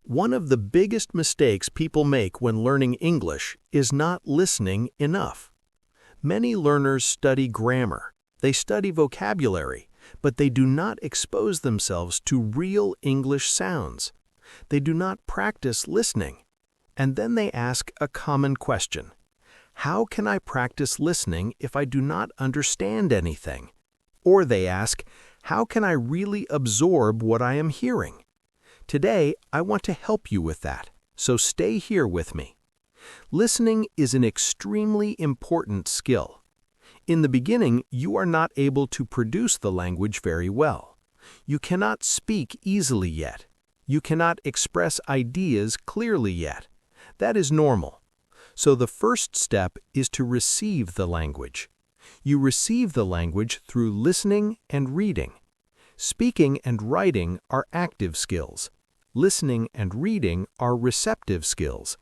One of the biggest mistakes people make when learning English is not listening enough. Many learners study grammar, they study vocabulary, but they do not expose themselves to real English sounds. They do not practice listening. And then they ask a common question. How can I practice listening if I do not understand anything? Or they ask, how can I really absorb what I am hearing? Today, I want to help you with that, so stay here with me. Listening is an extremely important skill. In the beginning, you are not able to produce the language very well. You cannot speak easily yet. You cannot express ideas clearly yet. That is normal. So the first step is to receive the language. You receive the language through listening and reading. Speaking and writing are active skills. Listening and reading are receptive skills.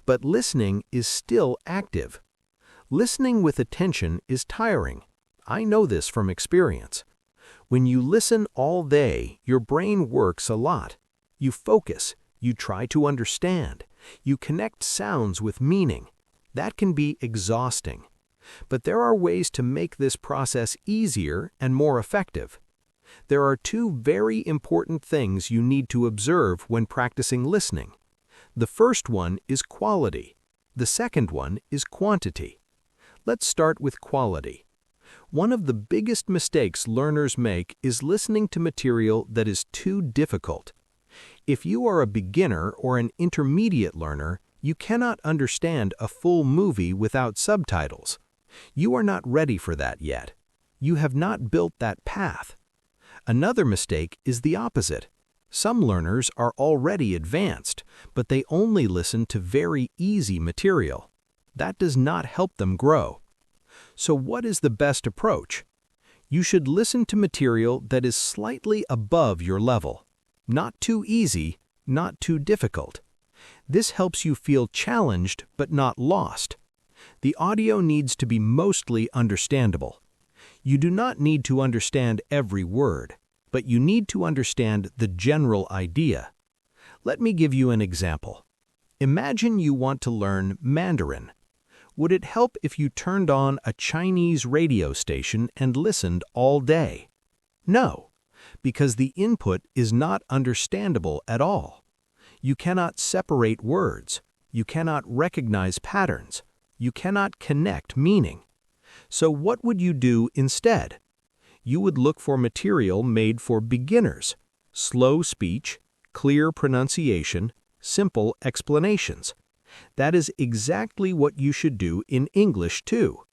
But listening is still active. Listening with attention is tiring. I know this from experience. When you listen all day, your brain works a lot. You focus, you try to understand, you connect sounds with meaning. That can be exhausting. But there are ways to make this process easier and more effective. There are two very important things you need to observe when practicing listening. The first one is quality. The second one is quantity. Let's start with quality. One of the biggest mistakes learners make is listening to material that is too difficult. If you are a beginner or an intermediate learner, you cannot understand a full movie without subtitles. You are not ready for that yet. You have not built that path. Another mistake is the opposite. Some learners are already advanced, but they only listen to very easy material. That does not help them grow. So what is the best approach? You should listen to material that is slightly above your level. Not too easy, not too difficult. This helps you feel challenged but not lost. The audio needs to be mostly understandable. You do not need to understand every word, but you need to understand the general idea. Let me give you an example. Imagine you want to learn Mandarin. Would it help if you turned on a Chinese radio station and listened all day? No, because the input is not understandable at all. You cannot separate words. You cannot recognize patterns. You cannot connect meaning. So what would you do instead? You would look for material made for beginners, slow speech, clear pronunciation, simple explanations. That is exactly what you should do in English too.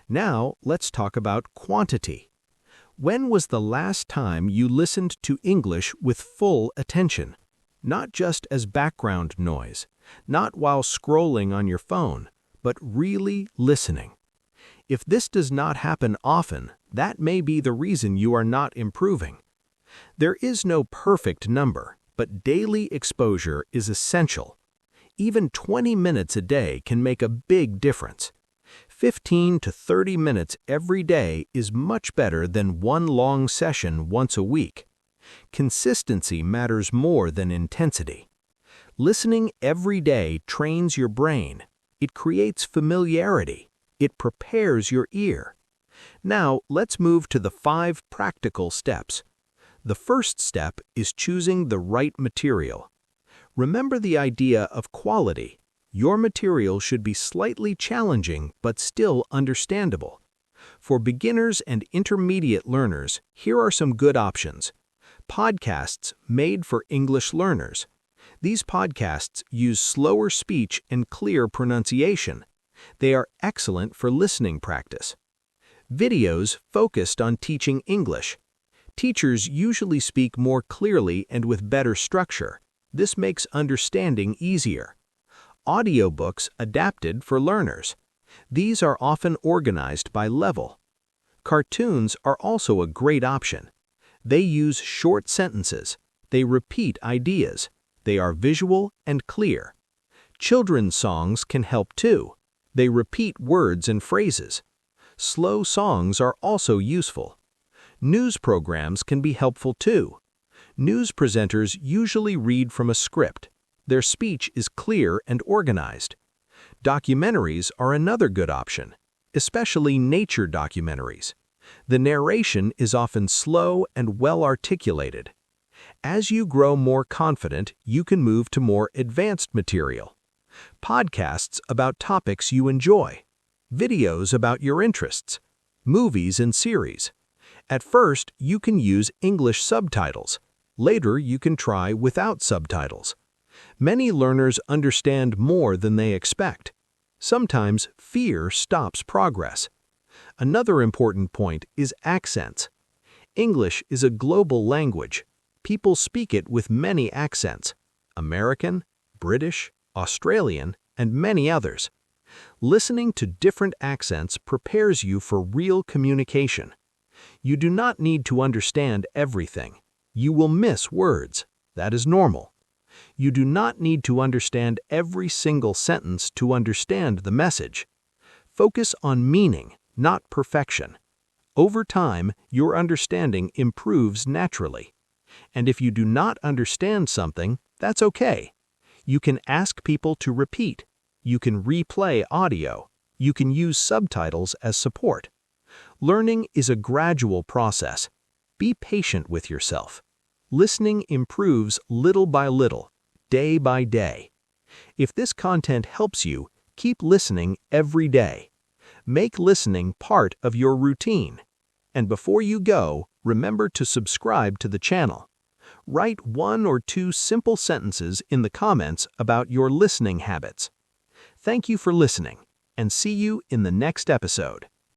Now let's talk about quantity. When was the last time you listened to English with full attention? Not just as background noise, not while scrolling on your phone, but really listening. If this does not happen often, that may be the reason you are not improving. There is no perfect number, but daily exposure is essential. Even 20 minutes a day can make a big difference. 15 to 30 minutes every day is much better than one long session once a week. Consistency matters more than intensity. Listening every day trains your brain. It creates familiarity. It prepares your ear. Now, let's move to the 5 practical steps. The first step is choosing the right material. Remember the idea of quality. Your material should be slightly challenging but still understandable. For beginners and intermediate learners, here are some good options. Podcasts made for English learners. These podcasts use slower speech and clear pronunciation. They are excellent for listening practice. Videos focused on teaching English. Teachers usually speak more clearly and with better structure. This makes understanding easier. Audiobooks adapted for learners. These are often organized by level. Cartoons are also a great option. They use short sentences. They repeat ideas. They are visual and clear. Children's songs can help too. They repeat words and phrases. Slow songs are also useful. News programs can be helpful too. News presenters usually read from a script. Their speech is clear and organized. Documentaries are another good option, especially nature documentaries. The narration is often slow and well-articulated. As you grow more confident, you can move to more advanced material. Podcasts about topics you enjoy. Videos about your interests. Movies and series. At first, you can use English subtitles. Later, you can try without subtitles. Many learners understand more than they expect. Sometimes fear stops progress. Another important point is accents. English is a global language. People speak it with many accents: American, British, Australian, and many others. Listening to different accents prepares you for real communication. You do not need to understand everything. You will miss words. That is normal. You do not need to understand every single sentence to understand the message. Focus on meaning, not perfection. Over time, your understanding improves naturally. And if you do not understand something, that's okay. You can ask people to repeat. You can replay audio. You can use subtitles as support. Learning is a gradual process. Be patient with yourself. Listening improves little by little, day by day. If this content helps you, keep listening every day. Make listening part of your routine. And before you go, remember to subscribe to the channel. Write 1 or 2 simple sentences in the comments about your listening habits. Thank you for listening, and see you in the next episode.